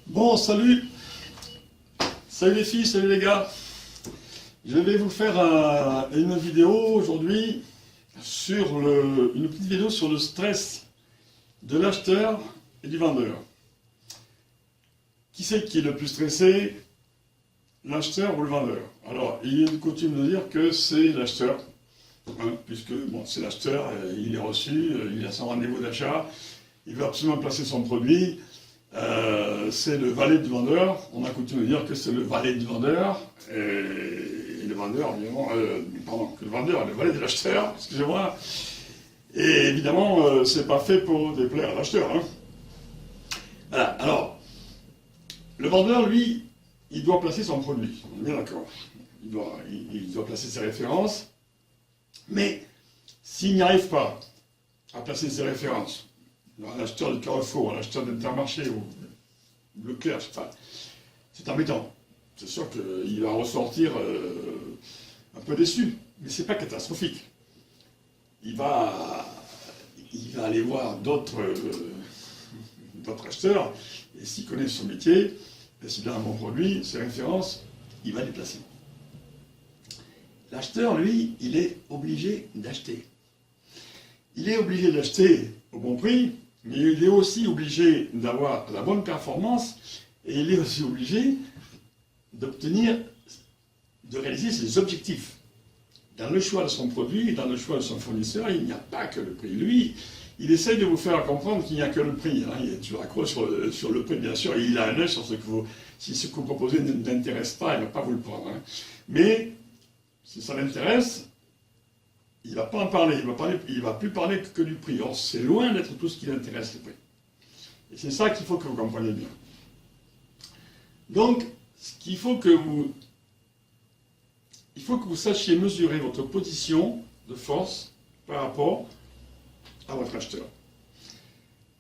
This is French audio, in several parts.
Bon, salut! Salut les filles, salut les gars! Je vais vous faire une vidéo aujourd'hui sur une petite vidéo sur le stress de l'acheteur et du vendeur. Qui c'est qui est le plus stressé? L'acheteur ou le vendeur? Alors, il est de coutume de dire que c'est l'acheteur, hein, puisque bon, c'est l'acheteur, il est reçu, il a son rendez-vous d'achat, il veut absolument placer son produit. C'est le valet du vendeur, on a coutume de dire que c'est le valet du vendeur, et le vendeur, évidemment, que le vendeur est le valet de l'acheteur, excusez-moi, et évidemment, c'est pas fait pour déplaire à l'acheteur. Hein. Voilà, alors, le vendeur, lui, il doit placer son produit, on est bien d'accord, il doit placer ses références, mais s'il n'y arrive pas à placer ses références, l'acheteur de Carrefour, l'acheteur d'Intermarché ou Leclerc, je sais pas, c'est embêtant. C'est sûr qu'il va ressortir un peu déçu, mais c'est pas catastrophique. Il va aller voir d'autres acheteurs, et s'il connaît son métier, et s'il a un bon produit, ses références, il va les placer. L'acheteur, lui, il est obligé d'acheter. Il est obligé d'acheter au bon prix, mais il est aussi obligé d'avoir la bonne performance et il est aussi obligé d'obtenir, de réaliser ses objectifs. Dans le choix de son produit et dans le choix de son fournisseur, il n'y a pas que le prix. Lui, il essaye de vous faire comprendre qu'il n'y a que le prix. Hein. Il est toujours accro sur le prix, bien sûr, et il a un œil sur ce que vous... Si ce que vous proposez ne l'intéresse pas, il ne va pas vous le prendre. Hein. Mais, si ça l'intéresse, il ne va pas en parler, il ne va plus parler que du prix. Or, c'est loin d'être tout ce qui l'intéresse, le prix. Et c'est ça qu'il faut que vous compreniez bien. Donc, il faut que vous sachiez mesurer votre position de force par rapport à votre acheteur.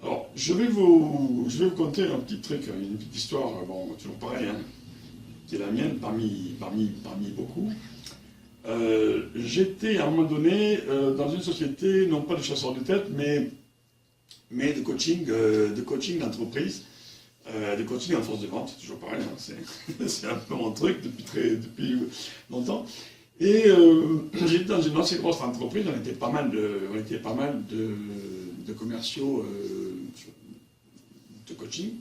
Alors, je vais vous conter un petit truc, une petite histoire, bon, toujours pareil, hein, qui est la mienne parmi beaucoup. J'étais à un moment donné dans une société, non pas de chasseurs de tête, mais de coaching d'entreprise, de coaching en force de vente, c'est toujours pareil, hein, c'est un peu mon truc depuis longtemps. Et j'étais dans une assez grosse entreprise, on était pas mal de commerciaux de coaching,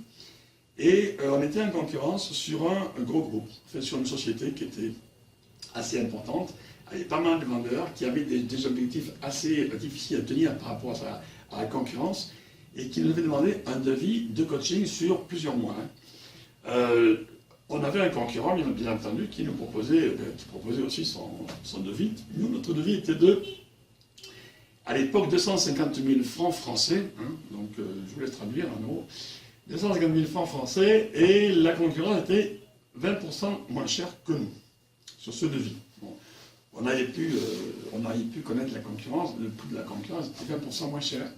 et on était en concurrence sur un gros groupe, enfin, sur une société qui était assez importante, avec pas mal de vendeurs qui avaient des objectifs assez difficiles à tenir par rapport à la concurrence et qui nous avaient demandé un devis de coaching sur plusieurs mois. On avait un concurrent, bien entendu, qui nous proposait, aussi son devis. Nous, notre devis était de, à l'époque, 250 000 francs français, hein, donc je vous laisse traduire en euros, 250 000 francs français, et la concurrence était 20% moins chère que nous sur ce devis. Bon, on avait pu connaître la concurrence, le prix de la concurrence était 20% moins cher.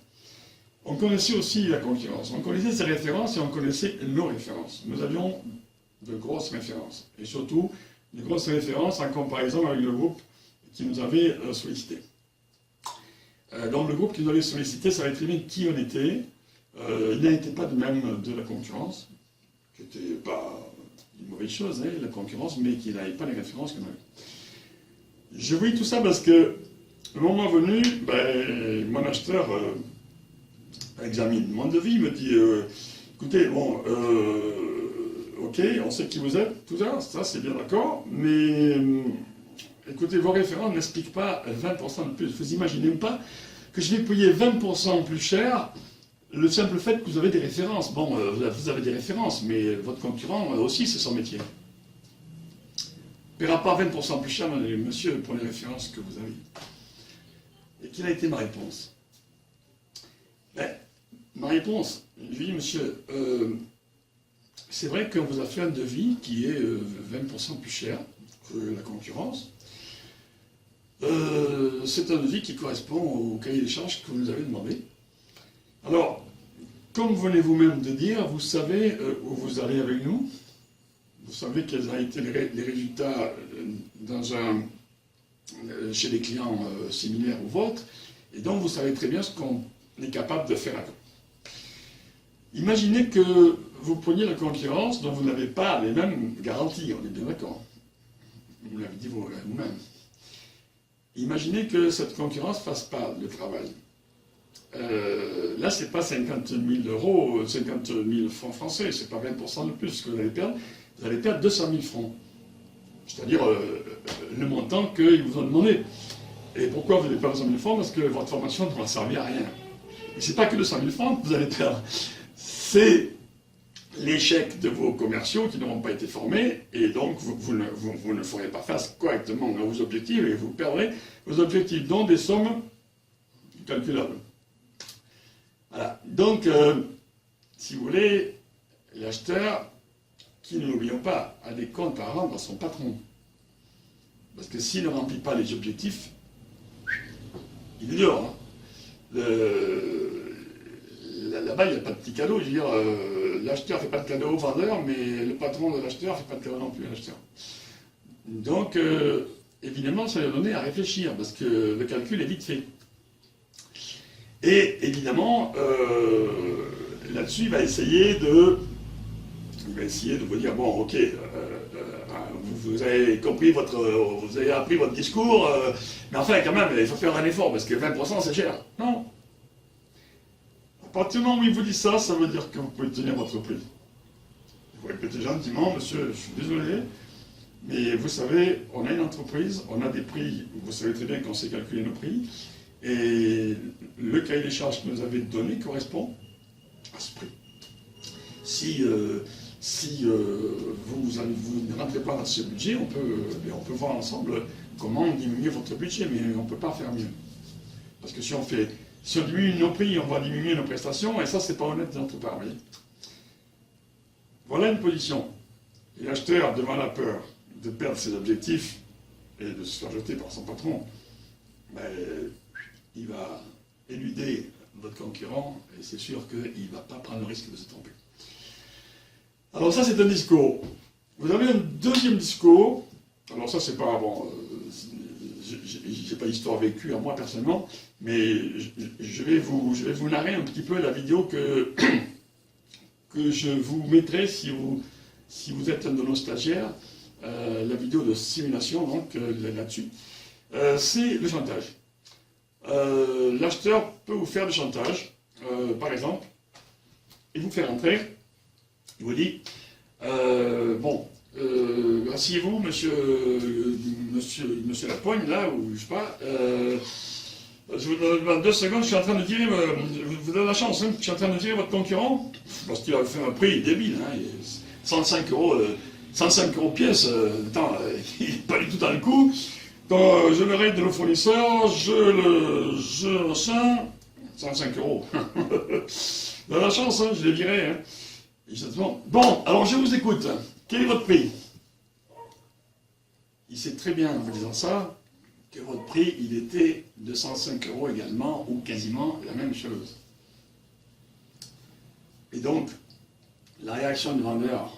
On connaissait aussi la concurrence, on connaissait ses références et on connaissait nos références. Nous avions de grosses références, et surtout de grosses références en comparaison avec le groupe qui nous avait sollicité. Donc le groupe qui nous avait sollicité savait très bien qui on était, il n'était pas de même de la concurrence, qui n'était pas une mauvaise chose, hein, la concurrence, mais qui n'avait pas les références qu'on avait. Je vous dis tout ça parce que, le moment venu, mon acheteur examine mon devis, me dit écoutez, bon, ok, on sait qui vous êtes, tout ça c'est bien d'accord, mais écoutez, vos références n'expliquent pas 20% de plus. Vous imaginez même pas que je vais payer 20% plus cher le simple fait que vous avez des références. Bon, vous avez des références, mais votre concurrent aussi, c'est son métier. Ne paiera pas 20% plus cher, monsieur, pour les références que vous avez. Et quelle a été ma réponse? Ma réponse, je lui dis, monsieur, c'est vrai qu'on vous a fait un devis qui est 20% plus cher que la concurrence. C'est un devis qui correspond au cahier des charges que vous nous avez demandé. Alors, comme venez vous-même de dire, vous savez où vous allez avec nous, vous savez quels ont été les résultats chez des clients similaires aux vôtres, et donc vous savez très bien ce qu'on est capable de faire avec. Imaginez que vous preniez la concurrence dont vous n'avez pas les mêmes garanties, on est bien d'accord. Vous l'avez dit vous-même. Imaginez que cette concurrence ne fasse pas le travail. Là, ce n'est pas 50 000 euros, 50 000 francs français, ce n'est pas 20% de plus que vous allez perdre 200 000 francs. C'est-à-dire le montant qu'ils vous ont demandé. Et pourquoi vous n'avez pas 200 000 francs? Parce que votre formation ne va servir à rien. Et ce n'est pas que 200 000 francs que vous allez perdre. C'est l'échec de vos commerciaux qui n'auront pas été formés, et donc vous ne ferez pas face correctement à vos objectifs, et vous perdrez vos objectifs, dont des sommes calculables. Voilà. Donc, si vous voulez, l'acheteur, qui, ne l'oublions pas, a des comptes à rendre à son patron. Parce que s'il ne remplit pas les objectifs, il est dehors. Hein. Là-bas, il n'y a pas de petit cadeau. Je veux dire, l'acheteur ne fait pas de cadeau au vendeur, mais le patron de l'acheteur ne fait pas de cadeau non plus à l'acheteur. Donc, évidemment, ça va donner à réfléchir, parce que le calcul est vite fait. Et évidemment, là-dessus, il va essayer de vous dire, bon, ok, vous avez compris vous avez appris votre discours, mais enfin, quand même, il faut faire un effort, parce que 20% c'est cher. Non. À partir du moment où il vous dit ça, ça veut dire que vous pouvez tenir votre prix. Vous répétez gentiment, monsieur, je suis désolé, mais vous savez, on a une entreprise, on a des prix, vous savez très bien qu'on sait calculer nos prix, et le cahier des charges que vous nous avez donné correspond à ce prix. Si vous ne rentrez pas dans ce budget, on peut voir ensemble comment diminuer votre budget, mais on ne peut pas faire mieux. Parce que si on diminue nos prix, on va diminuer nos prestations, et ça, c'est pas honnête de notre part, vous voyez. Voilà une position. Et l'acheteur, devant la peur de perdre ses objectifs et de se faire jeter par son patron, ben, il va éluder votre concurrent, et c'est sûr qu'il ne va pas prendre le risque de se tromper. Alors ça, c'est un discours. Vous avez un deuxième discours. Alors ça, c'est pas... Bon, j'ai pas d'histoire vécue à moi, personnellement, mais je vais vous narrer un petit peu la vidéo que je vous mettrai si vous êtes un de nos stagiaires, la vidéo de simulation, donc, là-dessus. C'est le chantage. L'acheteur peut vous faire du chantage, par exemple, et vous faire entrer. Il vous dit, bon, asseyez-vous, monsieur Lapogne, là, ou je sais pas, je vous donne 2 secondes, je suis en train de tirer, vous avez la chance, hein, je suis en train de tirer votre concurrent, parce qu'il a fait un prix débile, hein, 105 euros pièce, attends, il n'est pas du tout dans le coup. Quand je le règle de nos fournisseurs, je machin, 105 euros. Vous avez la chance, hein, je le dirai, hein. Bon, alors je vous écoute. Quel est votre prix? Il sait très bien, en vous disant ça, que votre prix, il était de 105 euros également, ou quasiment la même chose. Et donc, la réaction du vendeur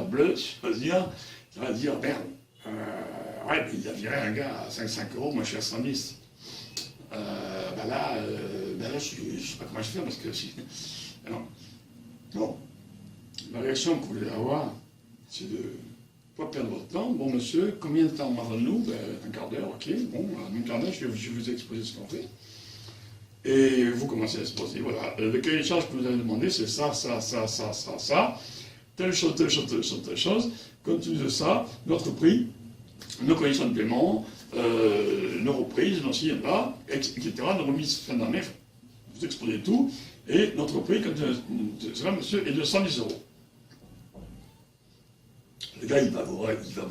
bleu, il va dire, merde, ouais, il a viré un gars à 5 euros, moi je suis à 110. Là, je ne sais pas comment je fais, parce que si... Non. Bon. La réaction que vous voulez avoir, c'est de ne pas perdre votre temps. Bon, monsieur, combien de temps avons-nous? Un quart d'heure, ok. Bon, en un quart d'heure, je vais vous exposer ce qu'on fait. Et vous commencez à exposer. Voilà. Le cahier des charges que vous avez demandé, c'est ça. Telle chose. Compte tenu de ça, notre prix, nos conditions de paiement, nos reprises, nos ci et là, etc., nos remises fin d'année, vous exposez tout. Et notre prix, cela, monsieur, est de 110 euros. Le gars, il va vous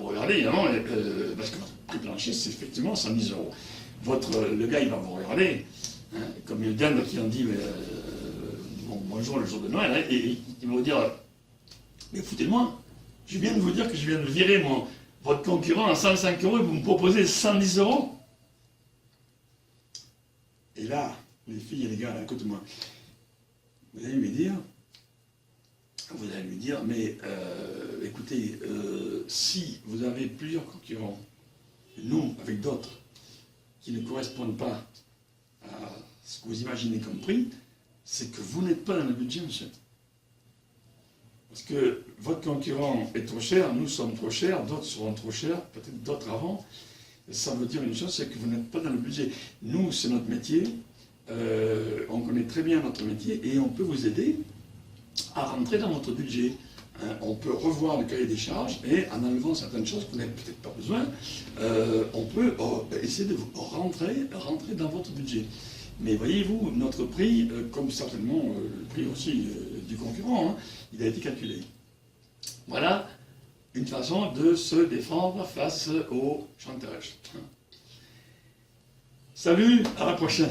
regarder, évidemment, parce que votre prix plancher, c'est effectivement 110 euros. Le gars, il va vous regarder, hein, comme il y a des qui ont dit, bonjour le jour de Noël, hein, et il va vous dire, mais foutez-moi, je viens de vous dire que je viens de virer votre concurrent à 105 euros et vous me proposez 110 euros. Et là, les filles et les gars, là, écoutez-moi, vous allez lui dire, mais écoutez, si vous avez plusieurs concurrents, nous, avec d'autres, qui ne correspondent pas à ce que vous imaginez comme prix, c'est que vous n'êtes pas dans le budget, monsieur. Parce que votre concurrent est trop cher, nous sommes trop chers, d'autres seront trop chers, peut-être d'autres avant. Ça veut dire une chose, c'est que vous n'êtes pas dans le budget. Nous, c'est notre métier, on connaît très bien notre métier et on peut vous aider à rentrer dans votre budget. On peut revoir le cahier des charges et en enlevant certaines choses que vous n'avez peut-être pas besoin, on peut essayer de vous rentrer dans votre budget. Mais voyez-vous, notre prix, comme certainement le prix aussi du concurrent, il a été calculé. Voilà une façon de se défendre face au chantage. Salut, à la prochaine.